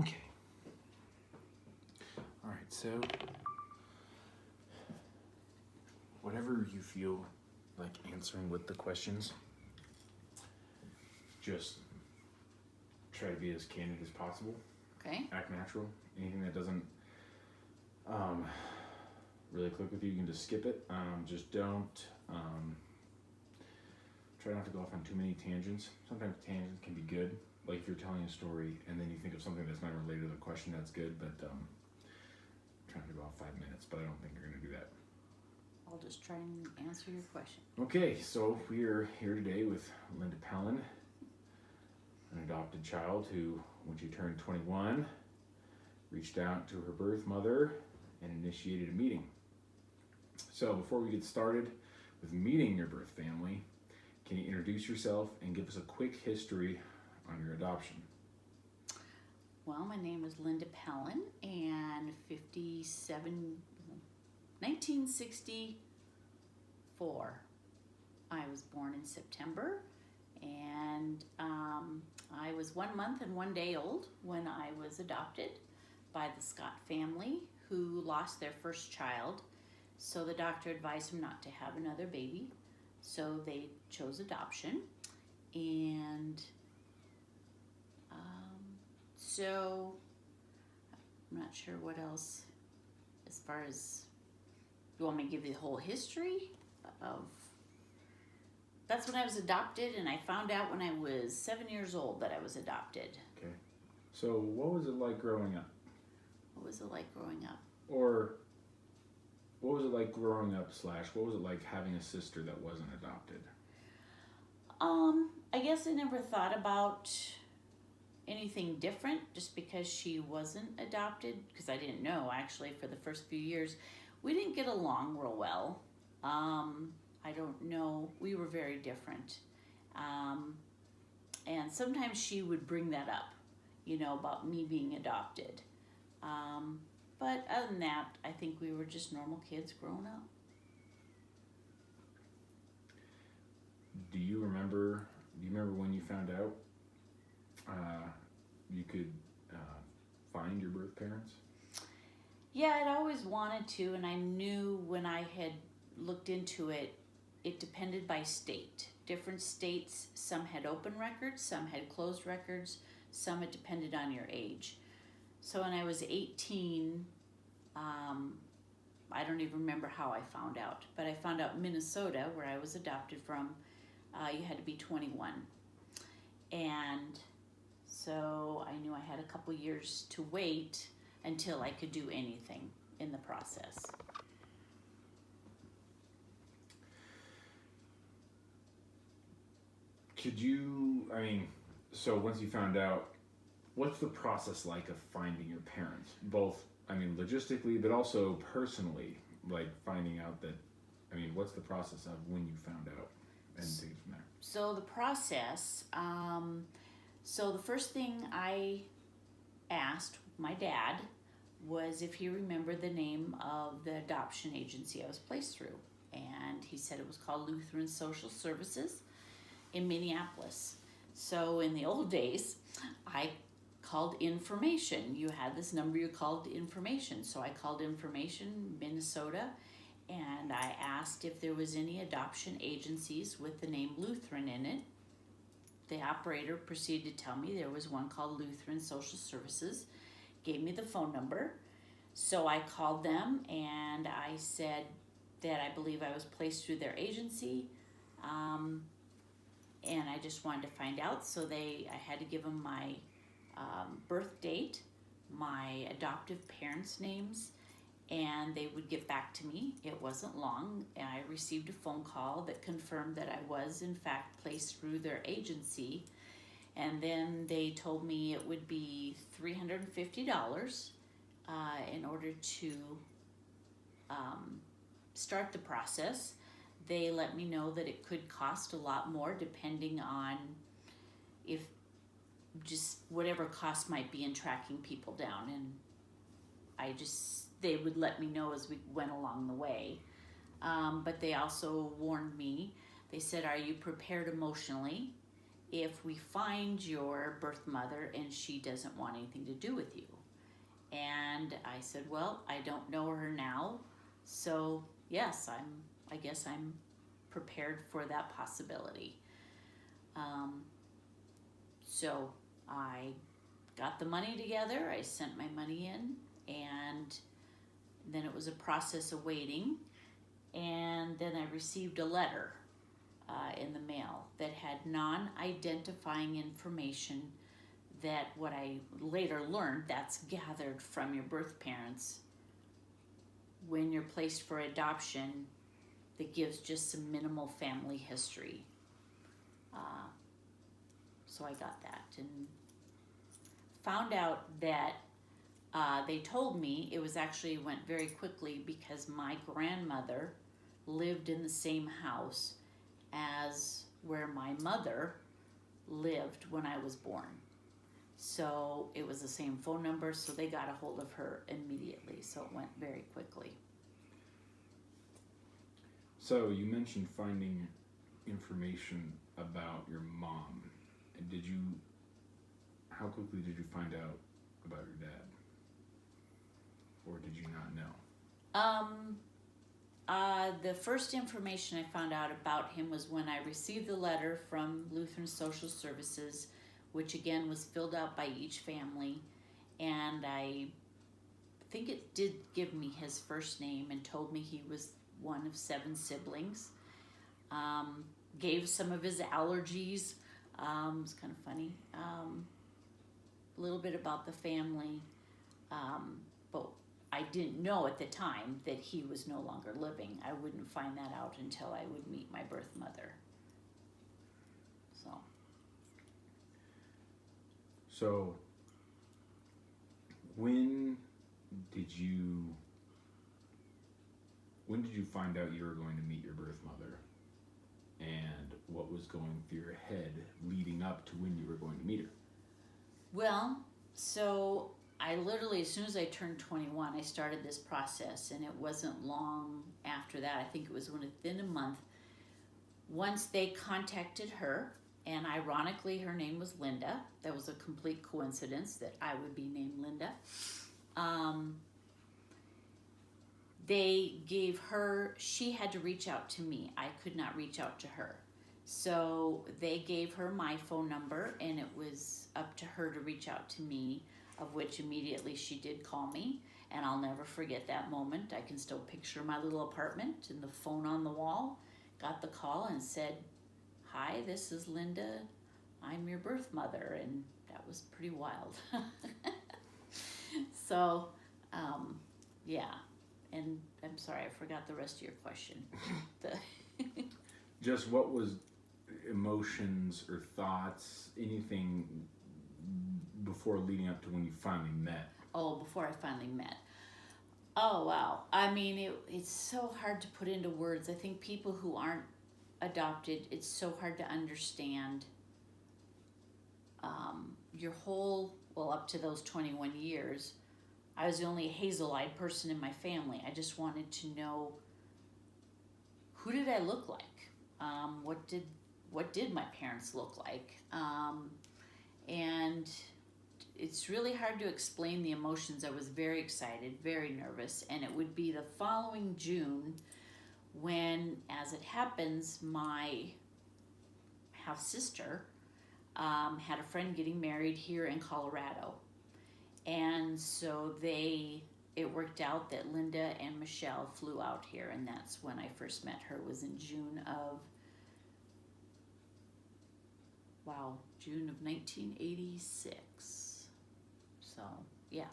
Okay. All right, so whatever you feel like answering with the questions, just try to be as candid as possible. Okay. Act natural. Anything that doesn't really click with you, you can just skip it. Just don't try not to go off on too many tangents. Sometimes tangents can be good. Like if you're telling a story and then you think of something that's not related to the question, that's good. But try not to go off 5 minutes. But I don't think you're going to do that. I'll just try and answer your question. Okay, so we are here today with Linda Pellin, an adopted child who, when she turned 21, reached out to her birth mother and initiated a meeting. So before we get started with meeting your birth family, can you introduce yourself and give us a quick history on your adoption? Well, my name is Linda Pellin, and 1964. I was born in September, and I was 1 month and 1 day old when I was adopted by the Scott family, who lost their first child. So the doctor advised them not to have another baby. So they chose adoption. And so I'm not sure what else as far as, you want me to give you the whole history of, that's when I was adopted, and I found out when I was 7 years old that I was adopted. Okay. So what was it like growing up? What was it like growing up? Or what was it like growing up / what was it like having a sister that wasn't adopted? I guess I never thought about anything different just because she wasn't adopted, because I didn't know actually for the first few years. We didn't get along real well. I don't know, we were very different. And sometimes she would bring that up, about me being adopted. But other than that, I think we were just normal kids growing up. Do you remember when you found out you could find your birth parents? Yeah, I'd always wanted to, and I knew when I had looked into it, it depended by state. Different states, some had open records, some had closed records, some it depended on your age. So when I was 18, I don't even remember how I found out, but I found out Minnesota, where I was adopted from, you had to be 21. And so I knew I had a couple years to wait until I could do anything in the process. So once you found out, what's the process like of finding your parents? Both, logistically, but also personally, like finding out that, what's the process of when you found out and things from there? So the process, so the first thing I asked my dad was if he remembered the name of the adoption agency I was placed through. And he said it was called Lutheran Social Services in Minneapolis. So in the old days, I called information. You had this number, you called information. So I called information, Minnesota, and I asked if there was any adoption agencies with the name Lutheran in it. The operator proceeded to tell me there was one called Lutheran Social Services, gave me the phone number. So I called them and I said that I believe I was placed through their agency, and I just wanted to find out. So I had to give them my birth date, my adoptive parents' names, and they would get back to me. It wasn't long, and I received a phone call that confirmed that I was in fact placed through their agency. And then they told me it would be $350 in order to start the process. They let me know that it could cost a lot more depending on if just whatever cost might be in tracking people down. And they would let me know as we went along the way. But they also warned me, they said, are you prepared emotionally if we find your birth mother and she doesn't want anything to do with you? And I said, well, I don't know her now, so yes, I guess I'm prepared for that possibility. So I got the money together, I sent my money in, and then it was a process of waiting. And then I received a letter in the mail that had non-identifying information that what I later learned that's gathered from your birth parents when you're placed for adoption, that gives just some minimal family history. So I got that and found out that they told me it was actually went very quickly because my grandmother lived in the same house as where my mother lived when I was born. So it was the same phone number, so they got a hold of her immediately. So it went very quickly. So you mentioned finding information about your mom. And how quickly did you find out about your dad? Or did you not know? The first information I found out about him was when I received the letter from Lutheran Social Services, which again was filled out by each family, and I think it did give me his first name and told me he was one of 7 siblings. Gave some of his allergies. It was kind of funny. A little bit about the family, but I didn't know at the time that he was no longer living. I wouldn't find that out until I would meet my birth mother. So when did you find out you were going to meet your birth mother? And what was going through your head leading up to when you were going to meet her? Well, so I literally, as soon as I turned 21, I started this process, and it wasn't long after that. I think it was within a month. Once they contacted her, and ironically, her name was Linda. That was a complete coincidence that I would be named Linda. They gave her, she had to reach out to me. I could not reach out to her. So they gave her my phone number, and it was up to her to reach out to me, of which immediately she did call me. And I'll never forget that moment. I can still picture my little apartment and the phone on the wall. Got the call and said, "Hi, this is Linda. I'm your birth mother." And that was pretty wild. So, yeah. And I'm sorry, I forgot the rest of your question. Just what was emotions or thoughts, anything before leading up to when you finally met? Oh, before I finally met. Oh, wow. I mean, it's so hard to put into words. I think people who aren't adopted, it's so hard to understand your whole, well, up to those 21 years, I was the only hazel-eyed person in my family. I just wanted to know, who did I look like? What did my parents look like? And it's really hard to explain the emotions. I was very excited, very nervous, and it would be the following June when, as it happens, my half-sister had a friend getting married here in Colorado. And so it worked out that Linda and Michelle flew out here, and that's when I first met her, was in June of 1986. So, yeah.